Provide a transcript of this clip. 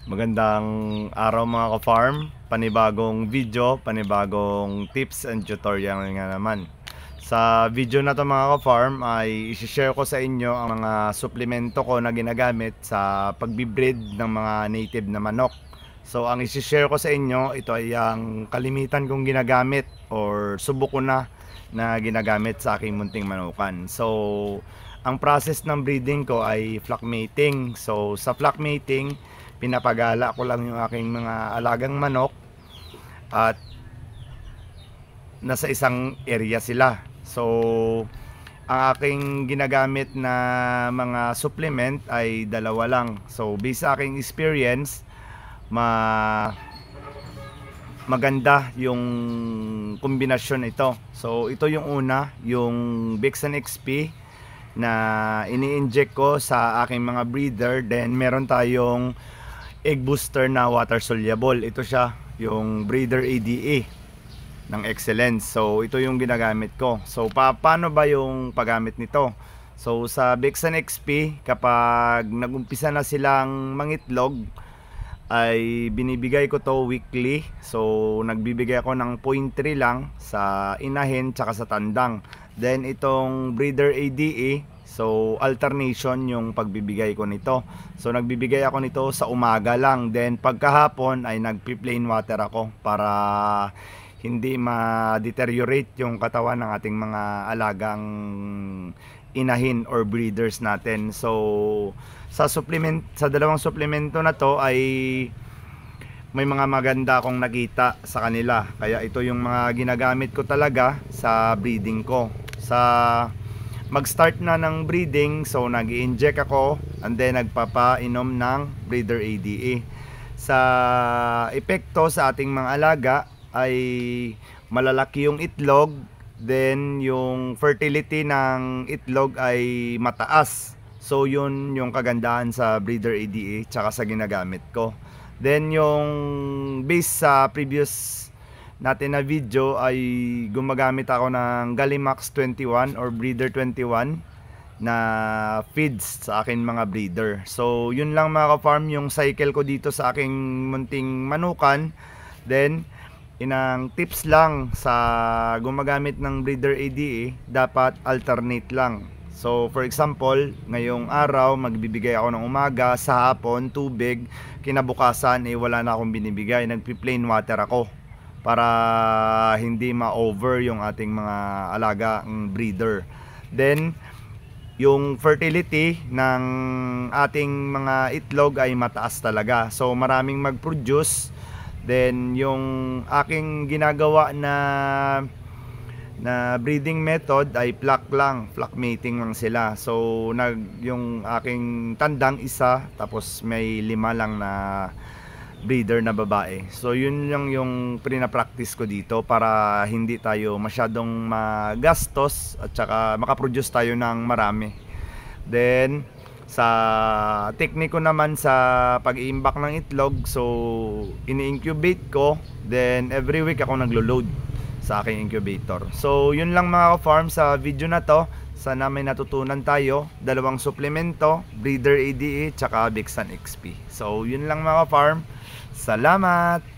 Magandang araw mga ka-farm, panibagong video, panibagong tips and tutorial nga naman. Sa video na to mga ka-farm ay i-share ko sa inyo ang mga suplemento ko na ginagamit sa pagbibreed ng mga native na manok. So ang i-share ko sa inyo, ito ay ang kalimitan kong ginagamit or subok ko na ginagamit sa aking munting manukan. So ang process ng breeding ko ay flock mating. So sa flock mating, pinapagala ko lang yung aking mga alagang manok at nasa isang area sila. So ang aking ginagamit na mga supplement ay dalawa lang. So based sa aking experience, maganda yung kombinasyon ito. So ito yung una, yung Bexan XP na ini-inject ko sa aking mga breeder. Then meron tayong egg booster na water soluble. Ito siya, yung breeder ADA ng Excellence. So ito yung ginagamit ko. So paano ba yung paggamit nito? So sa Bexan XP, kapag nagumpisa na silang mangitlog, ay binibigay ko to weekly. So nagbibigay ako ng 0.3 lang sa inahin tsaka sa tandang. Then itong breeder ADA, so alternation yung pagbibigay ko nito. So nagbibigay ako nito sa umaga lang. Then pagkahapon ay nagpi-plain water ako para hindi ma-deteriorate yung katawan ng ating mga alagang inahin or breeders natin. So sa dalawang suplemento na to ay may mga maganda akong nakita sa kanila. Kaya ito yung mga ginagamit ko talaga sa breeding ko. Sa mag-start na ng breeding, so nag-i-inject ako and then nagpapainom ng breeder ADA. Sa epekto sa ating mga alaga ay malalaki yung itlog, then yung fertility ng itlog ay mataas. So yun yung kagandahan sa breeder ADA tsaka sa ginagamit ko. Then yung base sa previous natin na video ay gumagamit ako ng Gallimax 21 or Breeder 21 na feeds sa akin mga breeder. So yun lang mga ka-farm yung cycle ko dito sa aking munting manukan. Then inang tips lang sa gumagamit ng breeder ADA, dapat alternate lang. So for example, ngayong araw magbibigay ako ng umaga, sa hapon tubig, kinabukasan wala na akong binibigay, nagpi-plain water ako para hindi ma-over yung ating mga alagang breeder. Then yung fertility ng ating mga itlog ay mataas talaga. So maraming mag-produce. Then yung aking ginagawa na breeding method ay flock mating lang sila. So yung aking tandang isa, tapos may 5 lang na breeder na babae. So yun lang yung pina-practice ko dito para hindi tayo masyadong magastos at saka makaproduce tayo ng marami. Then sa tekniko naman sa pag-iimbak ng itlog, so ini-incubate ko, then every week ako naglo-load sa aking incubator. So yun lang mga ka-farm sa video na to. Sana may natutunan tayo. Dalawang suplemento, breeder ADA tsaka Bexan XP. So yun lang mga ka-farm. Salamat!